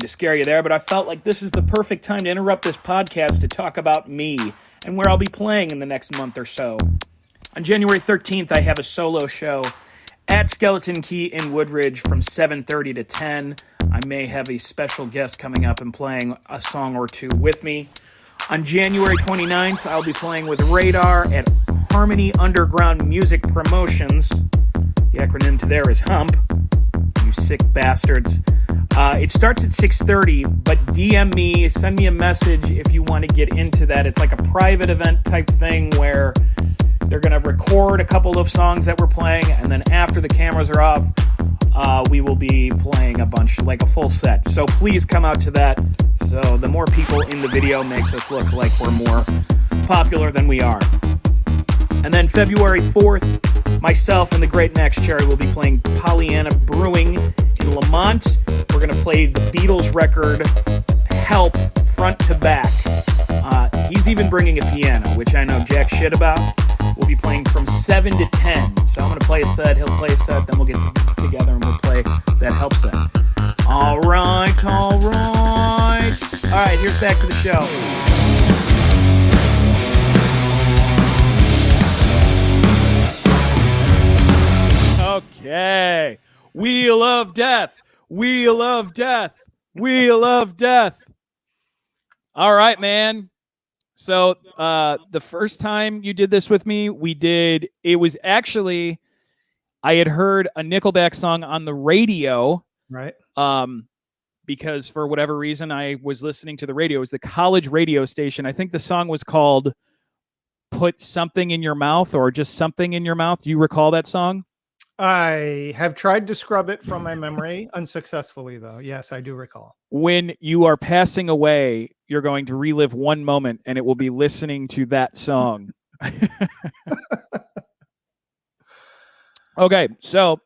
to scare you there, but I felt like this is the perfect time to interrupt this podcast to talk about me and where I'll be playing in the next month or so. On January 13th, I have a solo show at Skeleton Key in Woodridge from 7:30 to 10. I may have a special guest coming up and playing a song or two with me. On January 29th, I'll be playing with Radar at Harmony Underground Music Promotions. The acronym to there is HUMP. You sick bastards. It starts at 6:30, but DM me, send me a message if you want to get into that. It's like a private event type thing where they're going to record a couple of songs that we're playing, and then after the cameras are off, we will be playing a bunch, like a full set. So please come out to that. So the more people in the video makes us look like we're more popular than we are. And then February 4th, myself and the great Max Cherry will be playing Pollyanna Brewing in Lamont. We're going to play the Beatles record, Help, front to back. He's even bringing a piano, which I know jack shit about. We'll be playing from 7 to 10. So I'm going to play a set, he'll play a set, then we'll get together and we'll play that Help set. All right. All right, here's back to the show. Okay. Wheel of Death. Wheel of Death. Wheel of Death. All right, man. So the first time you did this with me, it was actually, I had heard a Nickelback song on the radio. Right. Because for whatever reason, I was listening to the radio. It was the college radio station. I think the song was called Put Something in Your Mouth or just Something in Your Mouth. Do you recall that song? I have tried to scrub it from my memory unsuccessfully, though. Yes, I do recall. When you are passing away, you're going to relive one moment, and it will be listening to that song. Okay, so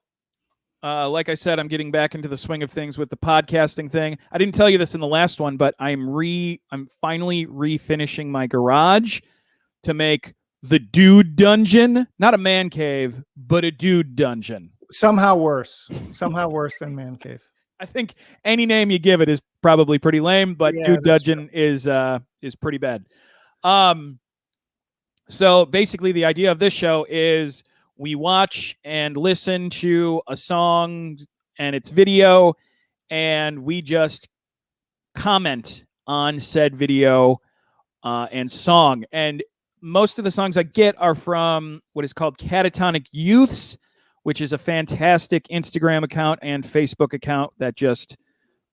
like I said, I'm getting back into the swing of things with the podcasting thing. I didn't tell you this in the last one, but I'm finally refinishing my garage to make the Dude Dungeon, not a man cave, but a Dude Dungeon. Somehow worse than Man Cave. I think any name you give it is probably pretty lame, but yeah, Dude Dungeon is pretty bad. So basically the idea of this show is we watch and listen to a song and its video, and we just comment on said video and song. And most of the songs I get are from what is called Catatonic Youths, which is a fantastic Instagram account and Facebook account that just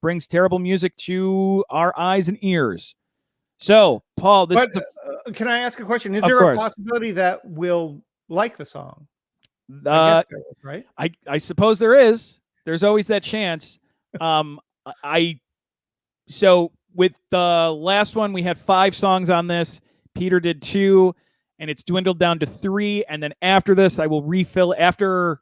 brings terrible music to our eyes and ears. So, Paul, can I ask a question? Is there a possibility that we'll like the song? Right? I suppose there is. There's always that chance. So with the last one, we had 5 songs on this. Peter did 2, and it's dwindled down to 3. And then after this, I will refill. After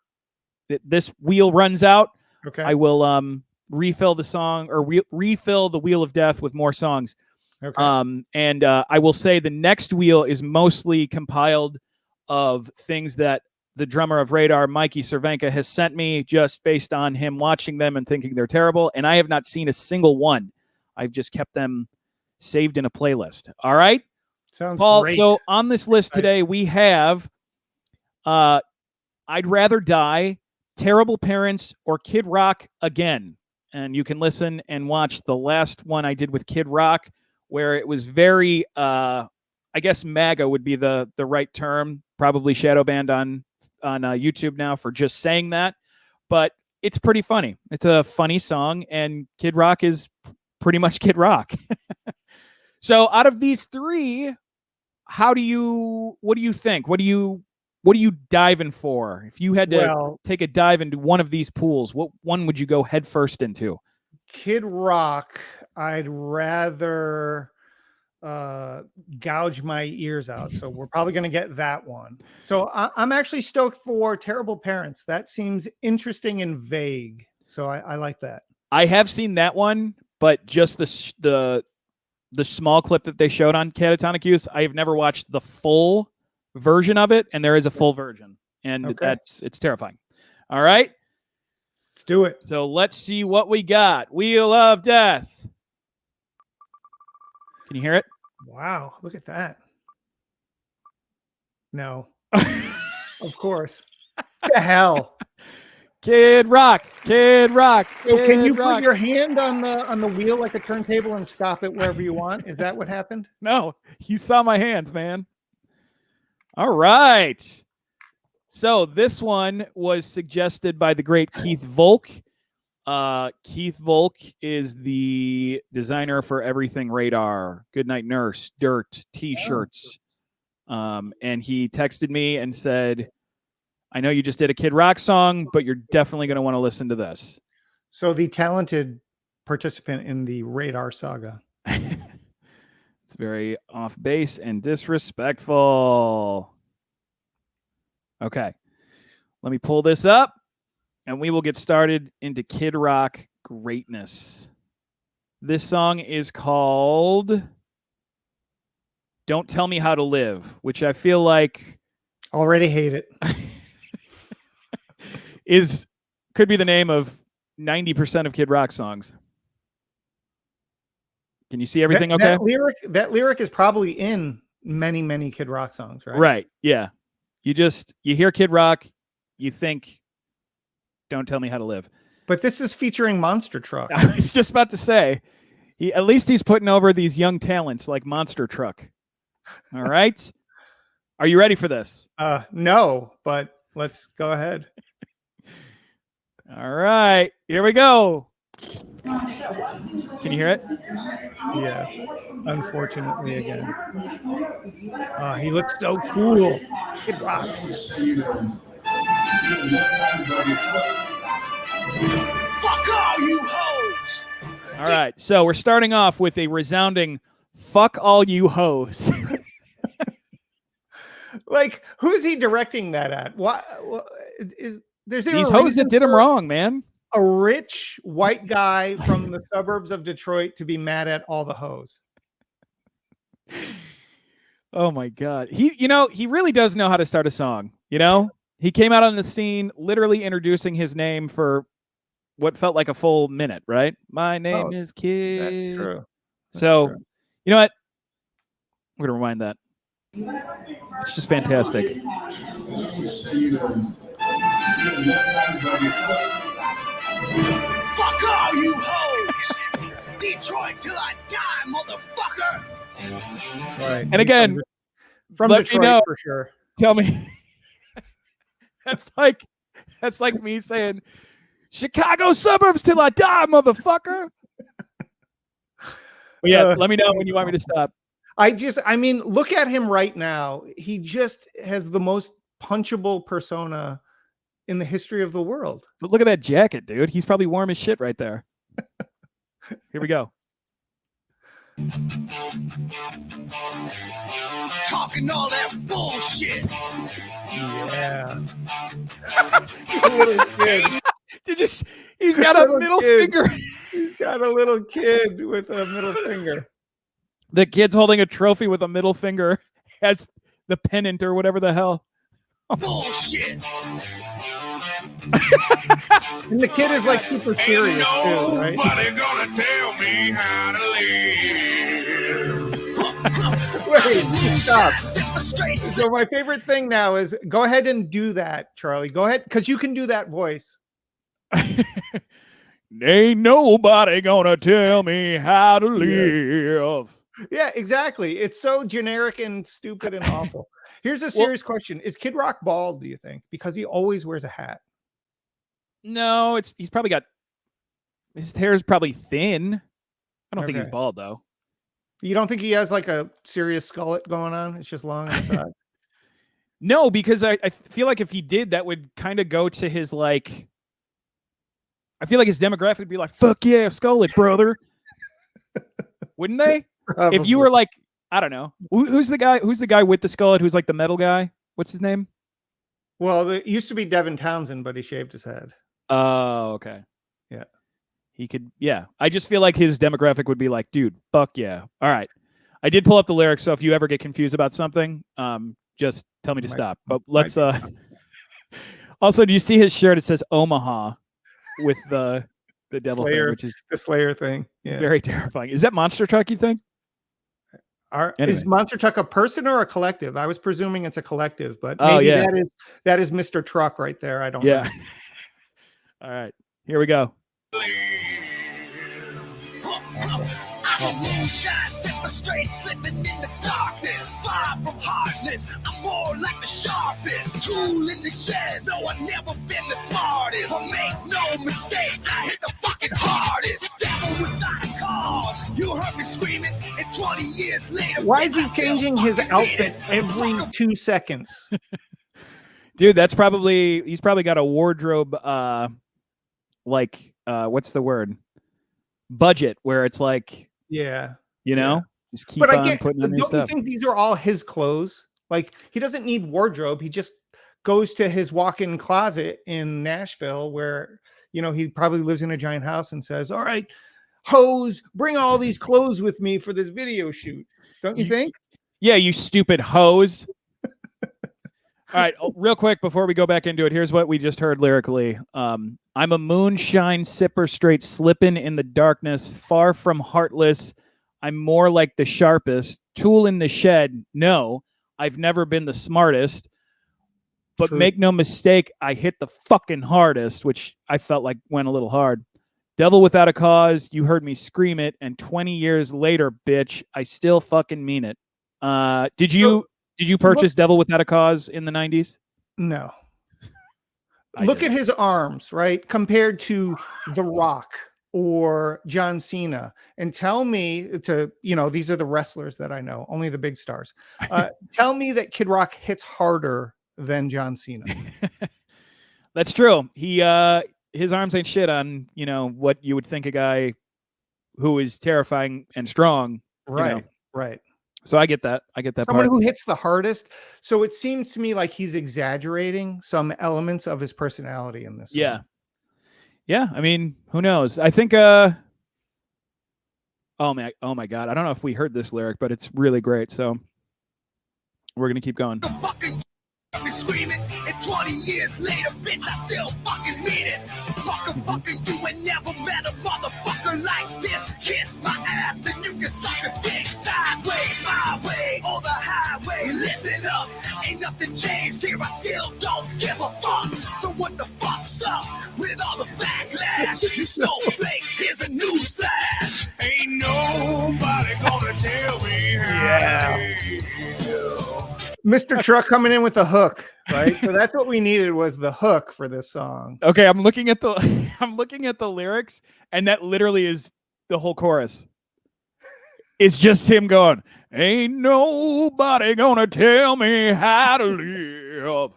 this wheel runs out, okay, I will refill the song or refill the Wheel of Death with more songs. Okay. And I will say the next wheel is mostly compiled of things that the drummer of Radar, Mikey Cervenka, has sent me just based on him watching them and thinking they're terrible. And I have not seen a single one. I've just kept them saved in a playlist. All right. Sounds Paul, great. so on this list today, we have I'd Rather Die, Terrible Parents, or Kid Rock Again. And you can listen and watch the last one I did with Kid Rock, where it was very, I guess MAGA would be the right term, probably shadow banned on YouTube now for just saying that. But it's pretty funny. It's a funny song, and Kid Rock is pretty much Kid Rock. So out of these 3, what do you think? What are you diving for? If you had to take a dive into one of these pools, what one would you go head first into? Kid Rock, I'd rather gouge my ears out. So we're probably going to get that one. So I'm actually stoked for Terrible Parents. That seems interesting and vague. So I like that. I have seen that one, but just the small clip that they showed on Catatonic Youth, I have never watched the full version of it, and there is a full version, and it's terrifying. All right. Let's do it. So let's see what we got. Wheel of Death. Can you hear it? Wow, look at that. No. Of course. What the hell? Kid Rock. Kid Rock. So Kid can you Rock. put your hand on the wheel like a turntable and stop it wherever you want? Is that what happened? No, you saw my hands, man. All right. So this one was suggested by the great Keith Volk. Keith Volk is the designer for everything Radar, Goodnight Nurse, Dirt, T-shirts. And he texted me and said, I know you just did a Kid Rock song, but you're definitely going to want to listen to this. So the talented participant in the Radar saga. It's very off base and disrespectful. Okay. Let me pull this up and we will get started into Kid Rock greatness. This song is called Don't Tell Me How to Live, which I feel like already hate it. Could be the name of 90% of Kid Rock songs. Can you see everything okay? That lyric is probably in many, many Kid Rock songs, right? Right. Yeah. You hear Kid Rock, you think, Don't Tell Me How to Live. But this is featuring Monster Truck. I was just about to say, at least he's putting over these young talents like Monster Truck. All right. Are you ready for this? No, but let's go ahead. All right. Here we go. Can you hear it? Yeah. Unfortunately, again. He looks so cool. Kid Rock. Fuck all you hoes. All right. So we're starting off with a resounding fuck all you hoes. Like, who's he directing that at? What is there's these hoes that did him wrong, man? A rich white guy from the suburbs of Detroit to be mad at all the hoes. Oh my God. He really does know how to start a song. He came out on the scene literally introducing his name for what felt like a full minute, right? My name is Kid. That's true. True. You know what? We're going to rewind that. It's just fantastic. Fuck all you hoes. Detroit till I die, motherfucker. Right. And again, from let Detroit me know, for sure. Tell me. That's like me saying, Chicago suburbs till I die, motherfucker. But yeah, let me know when you want me to stop. I mean, look at him right now. He just has the most punchable persona in the history of the world. But look at that jacket, dude. He's probably warm as shit right there. Here we go. Talking all that bullshit. Yeah. Little kid. He's got a middle finger. He's got a little kid with a middle finger. The kid's holding a trophy with a middle finger as the pennant or whatever the hell. Bullshit. And the kid is like super serious too, right? Nobody gonna tell me how to live. Wait, stop. So my favorite thing now is go ahead and do that, Charlie. Go ahead, because you can do that voice. Ain't nobody gonna tell me how to live. Yeah, exactly. It's so generic and stupid and awful. Here's a serious question. Is Kid Rock bald, do you think? Because he always wears a hat. No, he's probably got his hair is probably thin. I don't think he's Okay. bald though. You don't think he has like a serious skullet going on? It's just long on the side. No, because I feel like if he did, that would kind of go to his like. I feel like his demographic would be like, "Fuck yeah, skullet, brother." Wouldn't they? If you were like, I don't know, who's the guy with the skullet? Who's like the metal guy? What's his name? Well, it used to be Devin Townsend, but he shaved his head. Oh, okay. Yeah. He could, yeah. I just feel like his demographic would be like, dude, fuck yeah. All right. I did pull up the lyrics, so if you ever get confused about something, just tell me to stop. But let's also, do you see his shirt? It says Omaha. with the devil Slayer, thing, which is the Slayer thing. Yeah. very terrifying. Is that Monster Truck, you think? Anyway. Is Monster Truck a person or a collective? I was presuming it's a collective, but Oh, maybe yeah. that is Mr. Truck right there. I don't Yeah. know. All right. Here we go. I'm a moonshine, sipper straight, slipping in the darkness. Far from heartless, I'm more like the sharpest tool in the shed. No, I've never been the smartest. But make no mistake, I hit the fucking hardest. Devil without a cause. You heard me screaming, and 20 years later. Why is he bitch, I still changing his fucking outfit mean it. every 2 seconds? Dude, he's probably got a wardrobe, what's the word? Budget, where it's like, Yeah. just keep But on again, putting on new don't you stuff. think these are all his clothes? Like, he doesn't need wardrobe. He just goes to his walk-in closet in Nashville where, he probably lives in a giant house and says, all right, hoes, bring all these clothes with me for this video shoot. Don't you think? Yeah, you stupid hose. All right, real quick before we go back into it, here's what we just heard lyrically. I'm a moonshine sipper straight slipping in the darkness, far from heartless. I'm more like the sharpest tool in the shed. No, I've never been the smartest. But True. make no mistake, I hit the fucking hardest, which I felt like went a little hard. Devil without a cause, you heard me scream it, and 20 years later, bitch, I still fucking mean it. Did you purchase Devil Without a Cause in the 90s? No. I Look did. at his arms, right? Compared to The Rock or John Cena. And tell me these are the wrestlers that I know, only the big stars. Tell me that Kid Rock hits harder than John Cena. That's true. His arms ain't shit on, what you would think a guy who is terrifying and strong. Right. Right. So I get that. Someone part. who hits the hardest. So it seems to me like he's exaggerating some elements of his personality in this song. Yeah. Yeah. I mean, who knows? I think, oh my God. I don't know if we heard this lyric, but it's really great. So we're going to keep going. Fucking me screaming, and 20 years later, bitch, I still fucking mean it. Fucking, you ain't never met a motherfucker like this. Kiss my ass, and you can suck a dick sideways, my way or the highway. Listen up, ain't nothing changed here. I still don't give a fuck. So what the fuck's up with all the backlash? You snowflakes, here's a newsflash. Ain't nobody gonna tell me how to feel. Mr. Truck coming in with a hook, right? So that's what we needed, was the hook for this song. Okay, I'm looking at the lyrics, and that literally is the whole chorus. It's just him going, "Ain't nobody gonna tell me how to live."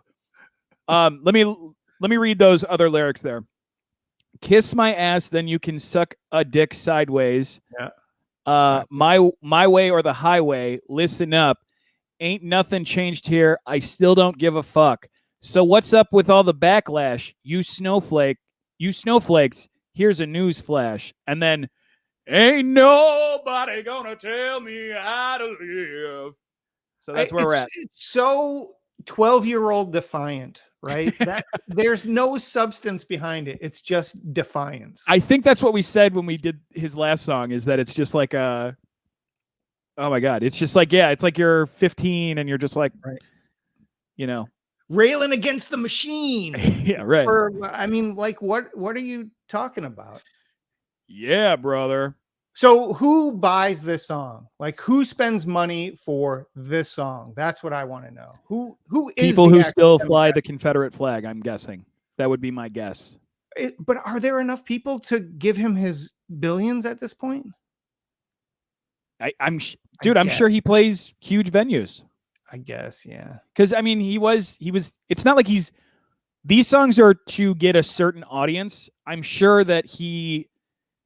Let me read those other lyrics there. Kiss my ass, then you can suck a dick sideways. Yeah. My way or the highway. Listen up. Ain't nothing changed here. I still don't give a fuck. So what's up with all the backlash? You snowflakes. Here's a news flash. And then, ain't nobody gonna tell me how to live. So that's where we're at. It's so 12-year-old defiant, right? That there's no substance behind it. It's just defiance. I think that's what we said when we did his last song, is that it's just like a, oh my God. It's just like, yeah, it's like you're 15 and you're just like, right. Railing against the machine. Yeah, right. I mean, like, what are you talking about? Yeah, brother. So who buys this song? Like, who spends money for this song? That's what I want to know. Who is people the who actual still Democrat? fly the Confederate flag? I'm guessing that would be my guess. But are there enough people to give him his billions at this point? I'm sure he plays huge venues. I guess, yeah. Because I mean, he was. It's not like these songs are to get a certain audience. I'm sure that he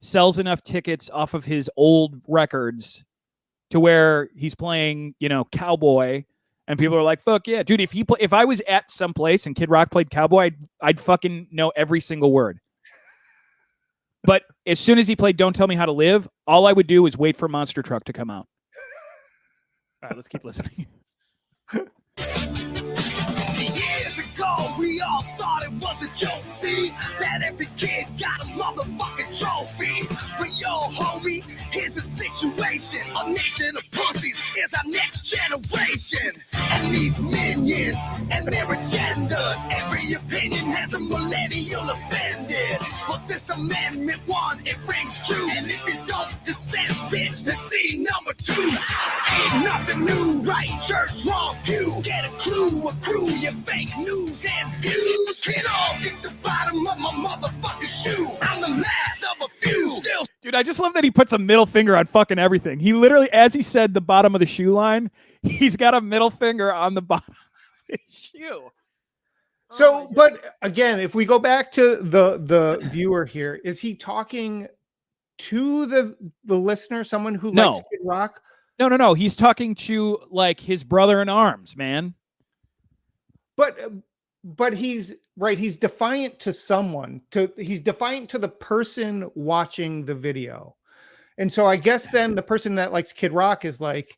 sells enough tickets off of his old records to where he's playing, Cowboy, and people are like, "Fuck yeah, dude!" If I was at some place and Kid Rock played Cowboy, I'd fucking know every single word. But as soon as he played "Don't Tell Me How to Live," all I would do is wait for Monster Truck to come out. All right, let's keep listening. Years ago, we all thought it was a joke. See that every kid got the situation. A nation of pussies is our next generation. And these minions and their agendas, every opinion has a millennial offended. But this amendment one, it rings true. And if you don't dissent, bitch, then see number 2. Ain't nothing new, right? Church wrong, pew. Get a clue, accrue your fake news and views. Can all get the bottom of my motherfucking shoe. I'm the last of a few. Still, Dude, I just love that he puts a middle finger on fucking everything. He literally, as he said the bottom of the shoe line, he's got a middle finger on the bottom of his shoe. So, but again, if we go back to the viewer here, is he talking to the listener, someone who No. likes Kid Rock? No. He's talking to like his brother in arms, man. But he's right. He's defiant to someone. He's defiant to the person watching the video, and so I guess then the person that likes Kid Rock is like,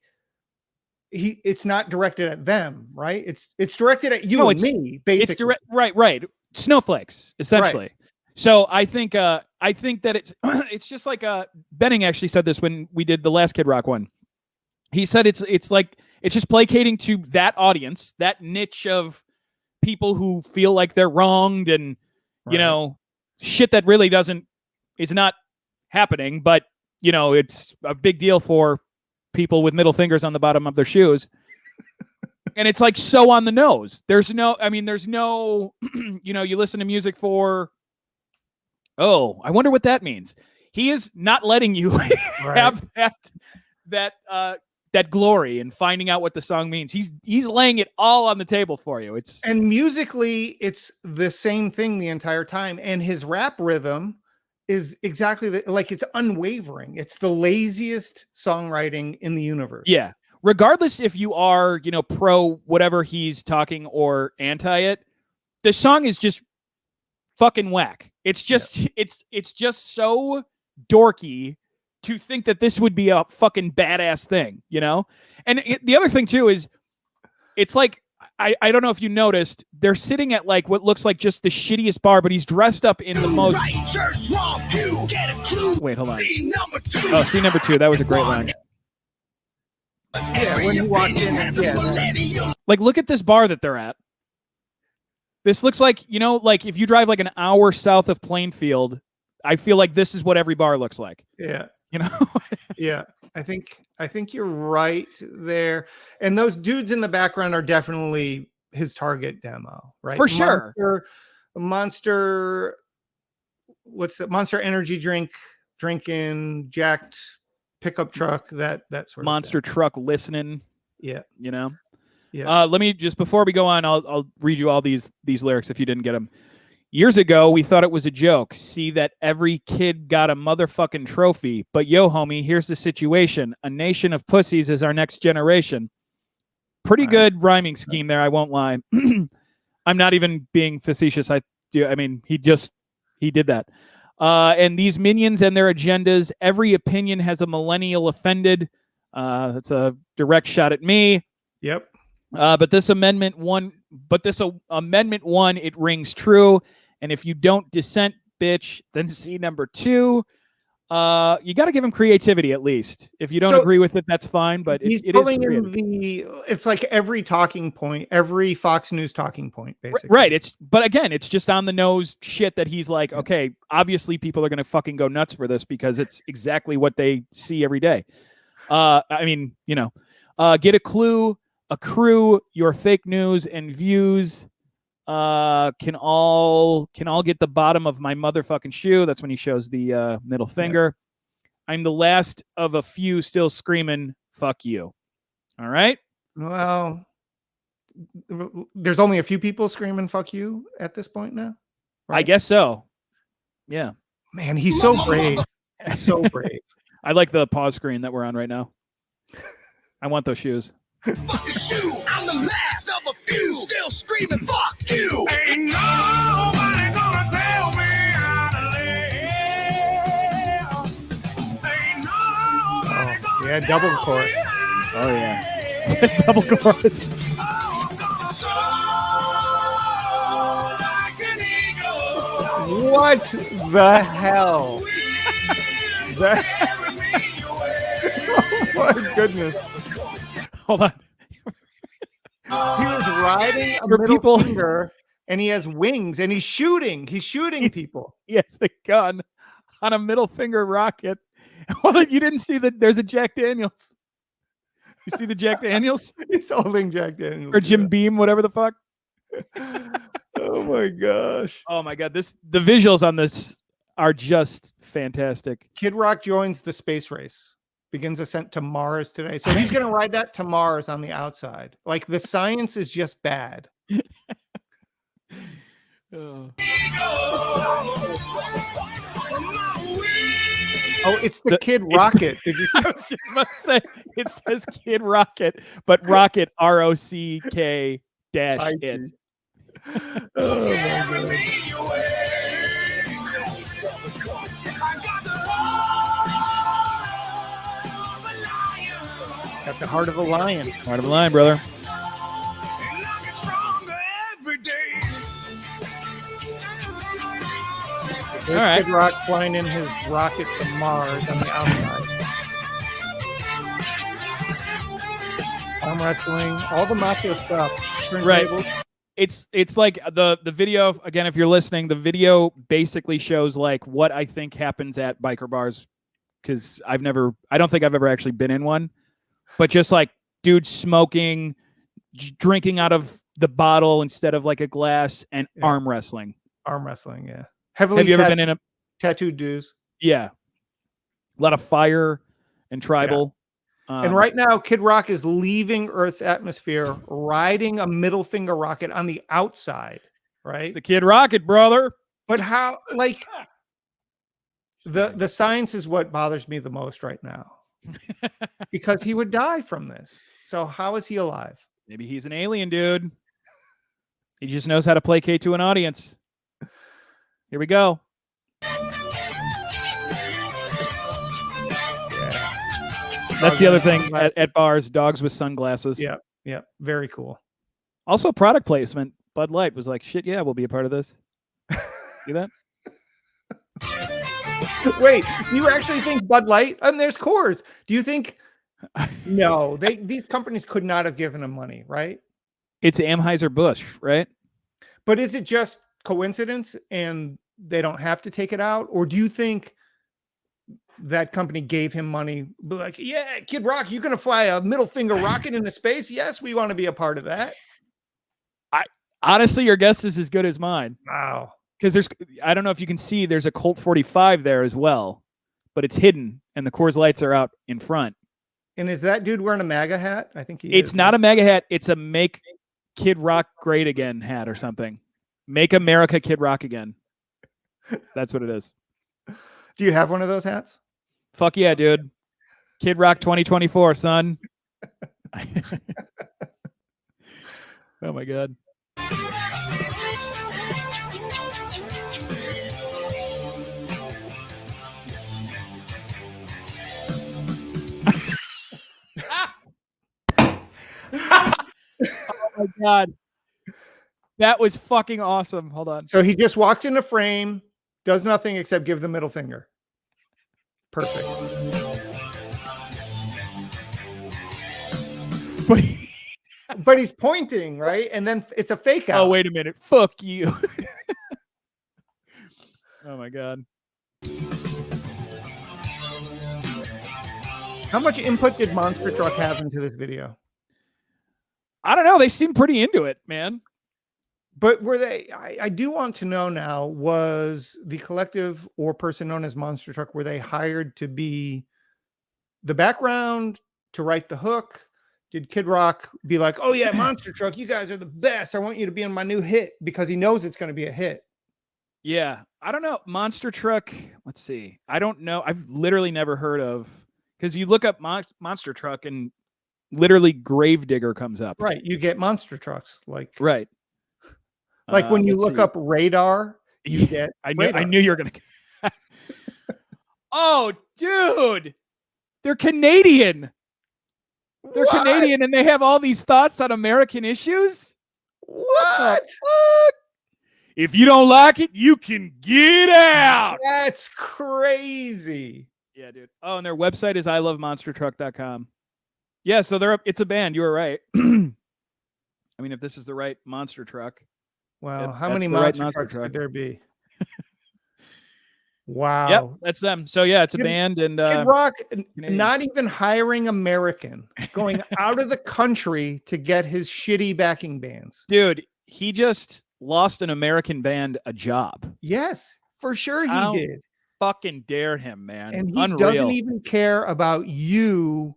it's not directed at them, right? It's directed at you No, and me, basically. It's direct, right. Snowflakes, essentially. Right. So I think that it's it's just like Benning actually said this when we did the last Kid Rock one. He said it's like it's just placating to that audience, that niche of people who feel like they're wronged and you know shit that really is not happening, but you know it's a big deal for people with middle fingers on the bottom of their shoes. And it's like so on the nose. There's no you know, you listen to music for, oh, I wonder what that means. He is not letting you have that glory in finding out what the song means. He's laying it all on the table for you. And musically, it's the same thing the entire time. And his rap rhythm is exactly like it's unwavering. It's the laziest songwriting in the universe. Yeah. Regardless if you are, you know, pro whatever he's talking or anti it, the song is just fucking whack. It's just it's just so dorky to think that this would be a fucking badass thing, you know? And the other thing too is it's like I don't know if you noticed, they're sitting at like what looks like just the shittiest bar, but he's dressed up in the most Wait, hold on. Oh, see number 2. That was a great line. Yeah, when you walk in, Like, look at this bar that they're at. This looks like, you know, like if you drive like an hour south of Plainfield, I feel like this is what every bar looks like. Yeah. You know? Yeah. I think you're right there. And those dudes in the background are definitely his target demo, right? For sure. Monster, what's the Monster energy drinking, jacked pickup truck, that sort Monster of thing. truck listening. Yeah. You know? Yeah. Let me just, before we go on, I'll read you all these lyrics if you didn't get them. Years ago, we thought it was a joke. See that every kid got a motherfucking trophy. But yo, homie, here's the situation. A nation of pussies is our next generation. Pretty good rhyming scheme there, I won't lie. I'm not even being facetious. I mean, he did that. And these minions and their agendas, every opinion has a millennial offended. That's a direct shot at me. Yep. But this amendment one, it rings true. And if you don't dissent, bitch, then see number 2. You got to give him creativity at least. If you don't agree with it, that's fine. But he's it is pulling creative. in it's like every talking point, every Fox News talking point, basically. Right. But again, it's just on the nose shit that he's like, okay, obviously people are going to fucking go nuts for this because it's exactly what they see every day. I mean, you know, get a clue. Accrue your fake news and views can all get the bottom of my motherfucking shoe. That's when he shows the middle finger. Yeah. I'm the last of a few still screaming, fuck you. All right? Well, there's only a few people screaming fuck you at this point now? Right? I guess so. Yeah. Man, he's so brave. He's so brave. I like the pause screen that we're on right now. I want those shoes. Fuck your shoe, I'm the last of a few, still screaming, fuck you. Ain't nobody gonna tell me how to live. Ain't nobody gonna yeah, double chorus. Oh yeah, double chorus. What the hell? my goodness. Hold on. He was riding a For middle people- finger, and he has wings, and he's shooting. He's shooting He's- people. He has the gun on a middle finger rocket. Hold on, you didn't see that there's a Jack Daniels. You see the Jack Daniels? He's holding Jack Daniels. Or Jim Beam, whatever the fuck. Oh my gosh. Oh my god, the visuals on this are just fantastic. Kid Rock joins the space race. Begins ascent to Mars today. So he's going to ride that to Mars on the outside. Like the science is just bad. Oh. Oh, it's the Kid Rocket. Did you see? I was just about to say it says Kid Rocket, but Rocket ROCK dash I it. see. Oh my God. Got the heart of a lion. Heart of a lion, brother. There's All right. Kid Rock flying in his rocket to Mars on the outside. Arm wrestling, all the macho stuff. Right. Turntables. It's like the video, again, if you're listening, the video basically shows like what I think happens at biker bars, because I don't think I've ever actually been in one, but just like dudes smoking, drinking out of the bottle instead of like a glass, and Yeah. arm wrestling. Arm wrestling, yeah. Heavily Have you ever been in a tattooed dudes. Yeah. A lot of fire and tribal. And right now, Kid Rock is leaving Earth's atmosphere, riding a middle finger rocket on the outside, It's right? the Kid Rocket, brother. But how, like, the science is what bothers me the most right now, because he would die from this. So how is he alive? Maybe he's an alien, dude. He just knows how to placate to an audience. Here we go. That's the other thing at bars, dogs with sunglasses. Yeah, yeah, very cool. Also, product placement. Bud Light was like, shit, yeah, we'll be a part of this. See that? Wait, do you actually think Bud Light? And there's Coors. Do you think? No, these companies could not have given him money, right? It's Anheuser-Busch, right? But is it just coincidence and they don't have to take it out? Or do you think that company gave him money? Be like, yeah, Kid Rock, you're going to fly a middle finger rocket into space? Yes, we want to be a part of that. Honestly, your guess is as good as mine. Wow. Because I don't know if you can see, there's a Colt 45 there as well, but it's hidden and the Coors Lights are out in front. And is that dude wearing a MAGA hat? I think he It's is. not a mega hat. It's a Make Kid Rock Great Again hat or something. Make America Kid Rock Again. That's what it is. Do you have one of those hats? Fuck yeah, dude. Kid Rock 2024, son. Oh my God. Oh my God. That was fucking awesome. Hold on. So he just walks in the frame, does nothing except give the middle finger. Perfect. But But he's pointing, right? And then it's a fake out. oh, wait a minute. Fuck you. Oh my God. How much input did Monster Truck have into this video? I don't know. They seem pretty into it, man. But were they, I do want to know now, was the collective or person known as Monster Truck, were they hired to be the background, to write the hook? Did Kid Rock be like, oh yeah, Monster Truck, you guys are the best. I want you to be in my new hit, because he knows it's going to be a hit. Yeah. I don't know. Monster Truck. Let's see. I don't know. I've literally never heard of, because you look up Monster Truck and literally Gravedigger comes up. Right. You get Monster Trucks. Like Right. when you let's look see. up radar, you get I radar. knew you were going to. Oh, dude. They're Canadian. They're What? Canadian and they have all these thoughts on American issues. What? What? If you don't like it, you can get out. That's crazy. Yeah, dude. Oh, and their website is ilovemonstertruck.com. Yeah, so it's a band. You were right. I mean, if this is the right monster truck. Well, how that's many the right monster monster trucks truck. could there be? Yep, Wow. that's them. So yeah, it's a Kid- band and Kid Rock Canadian. not even hiring American, going out of the country to get his shitty backing bands. Dude, he just lost an American band a job. Yes, for sure he How did. Fucking dare him, man. And he Unreal. doesn't even care about you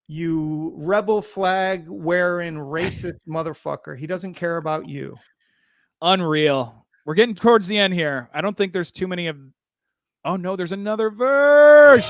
rebel flag wearing racist motherfucker. He doesn't care about you. Unreal. We're getting towards the end here. I don't think there's too many of. Oh no, there's another verse.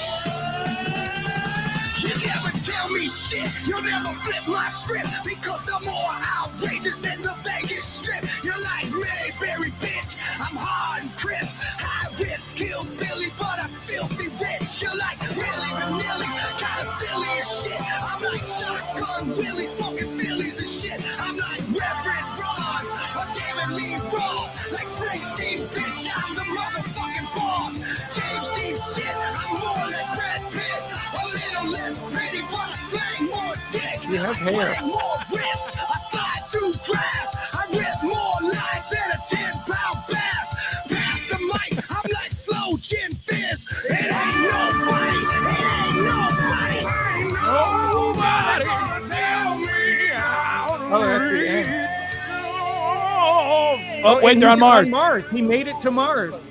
You never tell me shit. You'll never flip my script because I'm more outrageous than the Vegas Strip. You're like Mayberry, bitch. I'm hard and crisp. High risk, hillbilly, but I'm filthy rich. You're like really vanilla, kind of silly as shit. I'm like Shotgun Willie, smoking Phillies and shit. I'm like Reverend Ron or David Lee Roth. Like Springsteen, bitch, I'm the motherfucking boss. James Dean shit, I'm more like Brad Pitt. A little less pretty, but I slang more dick. He has I hair. swing more riffs. I slide through grass. I rip more lines than a 10-pound bass. Pass the mic, I'm like slow gin fizz. It ain't nobody. It ain't nobody. Ain't nobody gonna tell me how to Oh, that's the end. live. Oh, wait, and they're on he's Mars. He made it to Mars.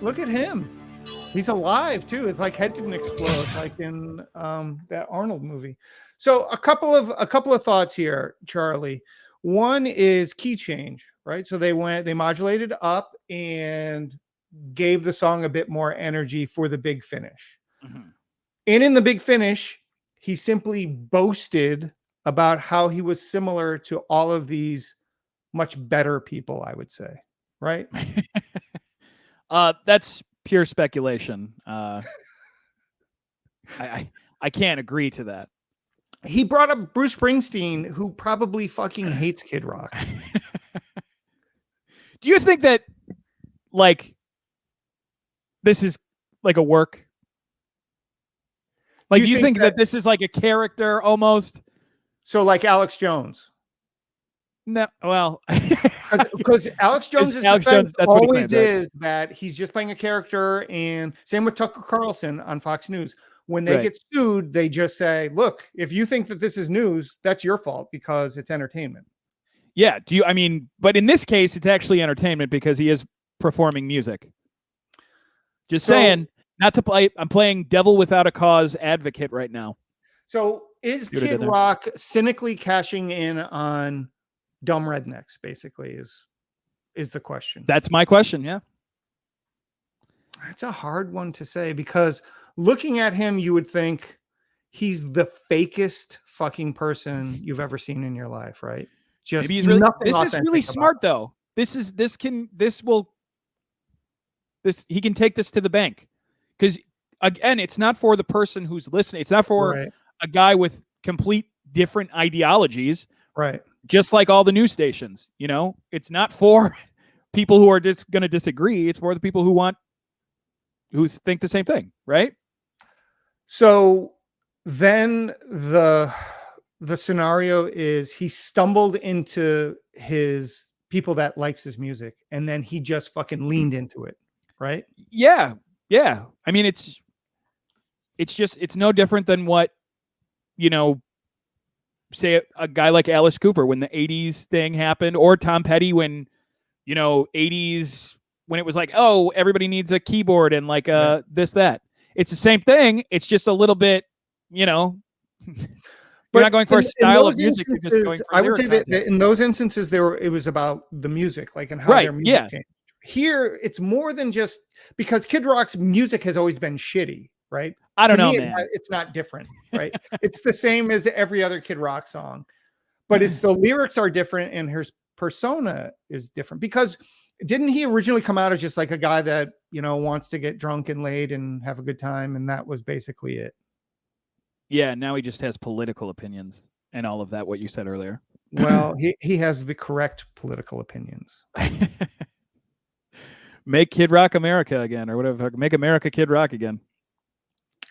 Look at him. He's alive too. It's like head didn't explode, like in that Arnold movie. So a couple of thoughts here, Charlie. One is key change, right? So they modulated up and gave the song a bit more energy for the big finish. Mhm. And in the big finish, he simply boasted about how he was similar to all of these much better people, I would say, right? That's pure speculation. I can't agree to that. He brought up Bruce Springsteen, who probably fucking hates Kid Rock. Do you think that, like, this is like a work? Like, do you think that this is like a character almost? So, like Alex Jones. No, well, Because Alex Jones' Alex Jones, defense that's what he always claimed, right? is that he's just playing a character, and same with Tucker Carlson on Fox News. When they Right. get sued, they just say, look, if you think that this is news, that's your fault because it's entertainment. Yeah. I mean, but in this case, it's actually entertainment because he is performing music. Just saying, not to play. I'm playing devil without a cause advocate right now. So is See what I Kid did there? Rock cynically cashing in on dumb rednecks, basically, is the question. That's my question. Yeah. It's a hard one to say because looking at him, you would think he's the fakest fucking person you've ever seen in your life, right? Just Maybe he's really. nothing This is authentic really about smart, though. He can take this to the bank because again, it's not for the person who's listening. It's not for Right. a guy with complete different ideologies. Right. Just like all the news stations, you know, it's not for people who are just going to disagree. It's for the people who think the same thing, right? So then the scenario is he stumbled into his people that likes his music, and then he just fucking leaned into it, right? Yeah. I mean, it's no different than what, you know, say a guy like Alice Cooper when the 80s thing happened, or Tom Petty when, you know, 80s when it was like, oh, everybody needs a keyboard and like this, that. It's the same thing. It's just a little bit, you know, you're not going for a style of music. You're just going for I would say lyric that in those instances, it was about the music, like and how their music changed. Here, it's more than just because Kid Rock's music has always been shitty, right? I don't know, man. It's not different, right? It's the same as every other Kid Rock song, but it's the lyrics are different and his persona is different. Because didn't he originally come out as just like a guy that, you know, wants to get drunk and laid and have a good time, and that was basically it? Yeah, now he just has political opinions and all of that, what you said earlier. Well, he has the correct political opinions. Make Kid Rock America again, or whatever. Make America Kid Rock again.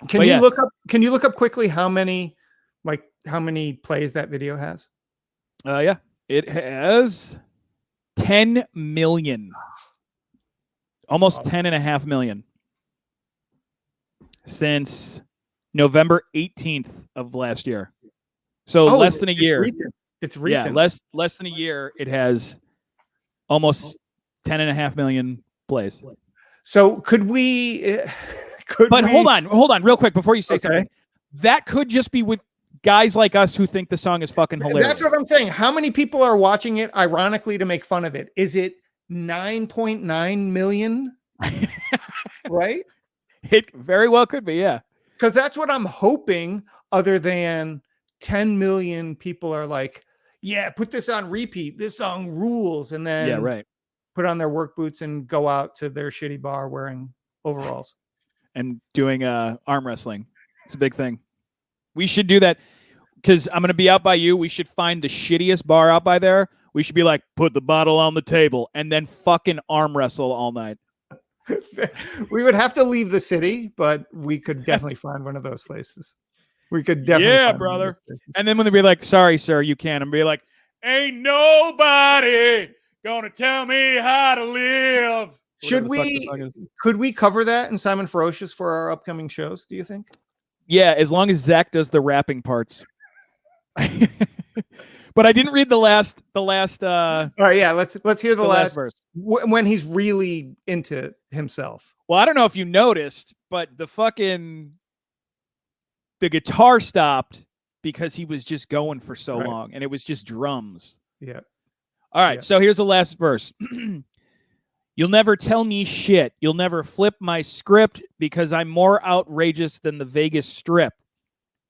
Can But you yeah. look up? Can you look up quickly how many plays that video has? Yeah, it has 10 million, almost 10.5 million since November 18th of last year. So less than a year. It's recent. Yeah, less than a year. It has almost 10.5 million plays. So could we? Hold on, real quick before you say something. That could just be with guys like us who think the song is fucking hilarious. That's what I'm saying. How many people are watching it ironically to make fun of it? Is it 9.9 million? Right? It very well could be, yeah. Because that's what I'm hoping, other than 10 million people are like, yeah, put this on repeat. This song rules. And then put on their work boots and go out to their shitty bar wearing overalls. And doing arm wrestling. It's a big thing. We should do that because I'm going to be out by you. We should find the shittiest bar out by there. We should be like, put the bottle on the table and then fucking arm wrestle all night. We would have to leave the city, but we could definitely find one of those places. We could definitely. Yeah, brother. And then when they be like, sorry, sir, you can't. And be like, ain't nobody going to tell me how to live. Could we cover that in Simon Ferocious for our upcoming shows, do you think? Yeah, as long as Zach does the rapping parts. But I didn't read the last all right, yeah, let's hear the last verse. When he's really into himself. Well, I don't know if you noticed, but the guitar stopped because he was just going for so long and it was just drums. Yeah. All right, so here's the last verse. You'll never tell me shit. You'll never flip my script because I'm more outrageous than the Vegas Strip.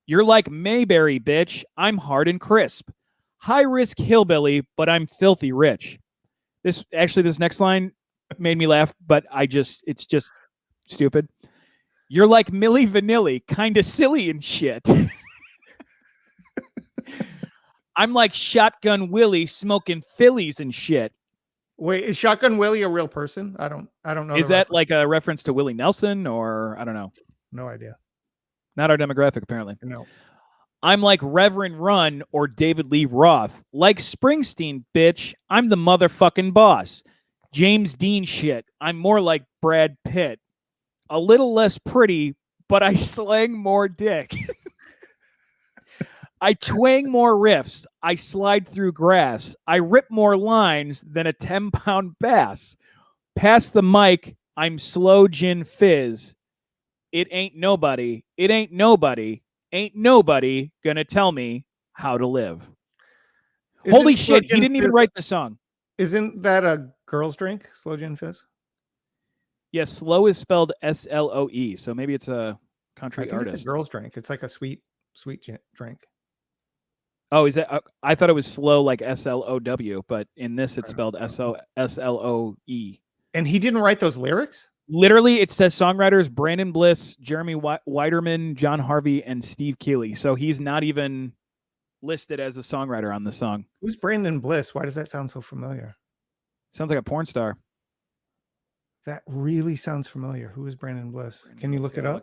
You're like Mayberry, bitch. I'm hard and crisp. High-risk hillbilly, but I'm filthy rich. This next line made me laugh, but it's just stupid. You're like Milli Vanilli, kind of silly and shit. I'm like Shotgun Willie smoking Phillies and shit. Wait, is Shotgun Willie a real person? I don't know. Is that like a reference to Willie Nelson or I don't know? No idea. Not our demographic, apparently. No. I'm like Reverend Run or David Lee Roth. Like Springsteen, bitch. I'm the motherfucking boss. James Dean shit. I'm more like Brad Pitt. A little less pretty, but I slang more dick. I twang more riffs. I slide through grass. I rip more lines than a 10-pound bass. Pass the mic. I'm slow gin fizz. It ain't nobody. It ain't nobody. Ain't nobody gonna tell me how to live. Holy shit, he didn't even write the song. Isn't that a girl's drink, Slow Gin Fizz? Yeah, slow is spelled SLOE, so maybe it's a country artist. It's a girl's drink. It's like a sweet drink. Oh, is that? I thought it was slow like SLOW, but in this it's spelled SLOE. And he didn't write those lyrics? Literally, it says songwriters Brandon Bliss, Jeremy Weiderman, John Harvey, and Steve Keeley. So he's not even listed as a songwriter on the song. Who's Brandon Bliss? Why does that sound so familiar? Sounds like a porn star. That really sounds familiar. Who is Brandon Bliss? Can you look it up?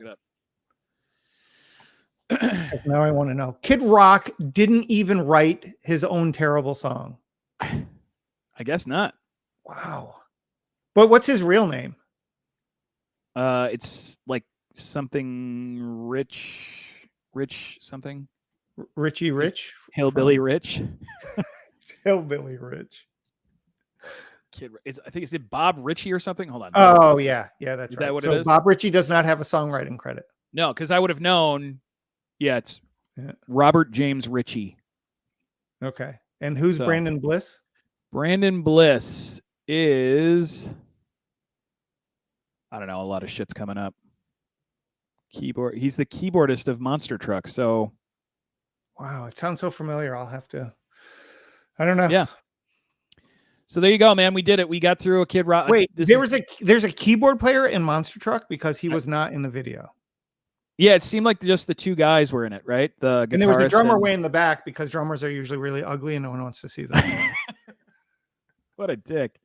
Now I want to know. Kid Rock didn't even write his own terrible song. I guess not. Wow. But what's his real name? It's like something Rich something. Richie Rich? Hillbilly Rich. It's Hillbilly Rich. Kid, I think it's Bob Ritchie or something. Hold on. Oh, yeah. Yeah, that's right. That what so it is? Bob Ritchie does not have a songwriting credit. No, because I would have known. Yeah, it's Robert James Ritchie. Okay. And who's Brandon Bliss? Brandon Bliss is... I don't know. A lot of shit's coming up. Keyboard. He's the keyboardist of Monster Truck. So, wow, it sounds so familiar. I'll have to. I don't know. Yeah. So there you go, man. We did it. We got through a Kid Rock. Wait, there's a keyboard player in Monster Truck because he was not in the video. Yeah, it seemed like just the two guys were in it, right? The guitarist and there was the drummer way in the back because drummers are usually really ugly and no one wants to see them. What a dick.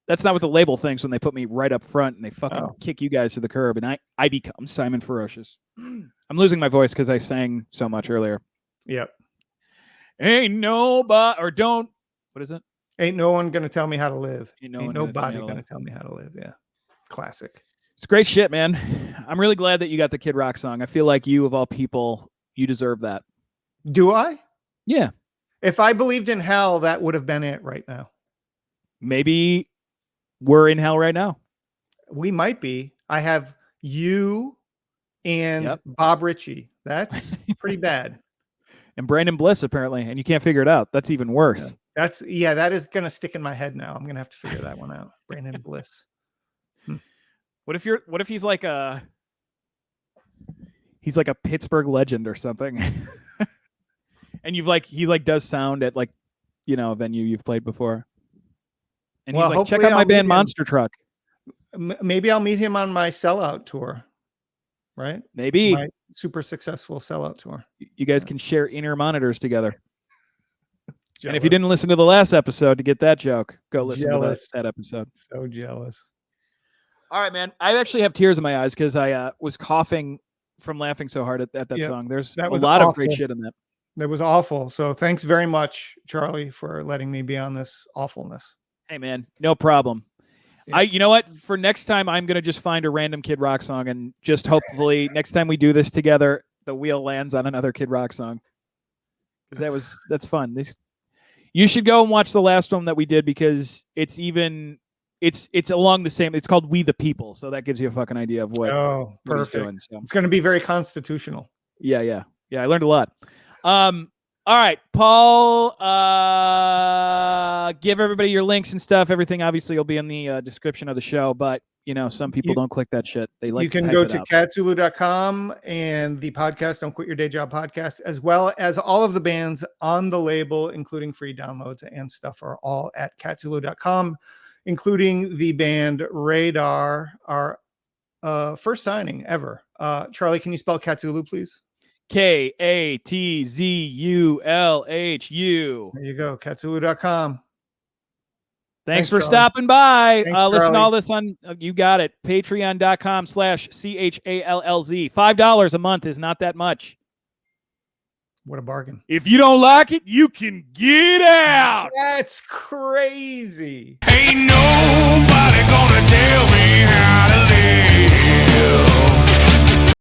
That's not what the label thinks when they put me right up front and they fucking Oh. kick you guys to the curb, and I become Simon Ferocious. I'm losing my voice because I sang so much earlier. Yep. Ain't nobody, or don't. What is it? Ain't no one gonna tell me how to live. Ain't no Ain't one gonna tell me nobody how to gonna live. tell me how to live. Yeah. Classic. It's great shit, man. I'm really glad that you got the Kid Rock song. I feel like you, of all people, you deserve that. Do I? Yeah. If I believed in hell, that would have been it right now. Maybe we're in hell right now. We might be. I have you and Yep. Bob Ritchie. That's pretty bad. And Brandon Bliss, apparently, and you can't figure it out. That's even worse. That is gonna stick in my head now. I'm gonna have to figure that one out. Brandon Bliss. What if he's like a Pittsburgh legend or something? And he does sound at like, a venue you've played before. And Well, he's like, check hopefully out my I'll meet band him. Monster Truck. Maybe I'll meet him on my sellout tour. Right? Maybe My super successful sellout tour. you guys can share inner monitors together. And if you Jealous. didn't listen to the last episode to get that joke, go listen Jealous. to that episode. So jealous. All right, man. I actually have tears in my eyes because I was coughing from laughing so hard at that Yeah, song. There's that a was lot of great awful. shit in that. That was awful. So thanks very much, Charlie, for letting me be on this awfulness. Hey, man, no problem. Yeah. You know what? For next time, I'm gonna just find a random Kid Rock song and just hopefully next time we do this together, the wheel lands on another Kid Rock song. Because that's fun. You should go and watch the last one that we did because it's along the same. It's called We the People, so that gives you a fucking idea of what Oh, what he's perfect. doing. So. It's going to be very constitutional. Yeah. I learned a lot. All right, Paul. Give everybody your links and stuff. Everything obviously will be in the description of the show, but some people don't click that shit. They like you can type go it to out. catzulu.com and the podcast Don't Quit Your Day Job podcast, as well as all of the bands on the label, including free downloads and stuff, are all at catzulu.com, including the band Radar, our first signing ever. Charlie, can you spell Katzulu, please? Katzulhu. There you go, catzulu.com. Thanks for Charlie. stopping by. Thanks, Listen to Charlie. all this on, you got it, patreon.com/CHALLZ. $5 a month is not that much. What a bargain. If you don't like it, you can get out. That's crazy. Ain't nobody gonna tell me how to live.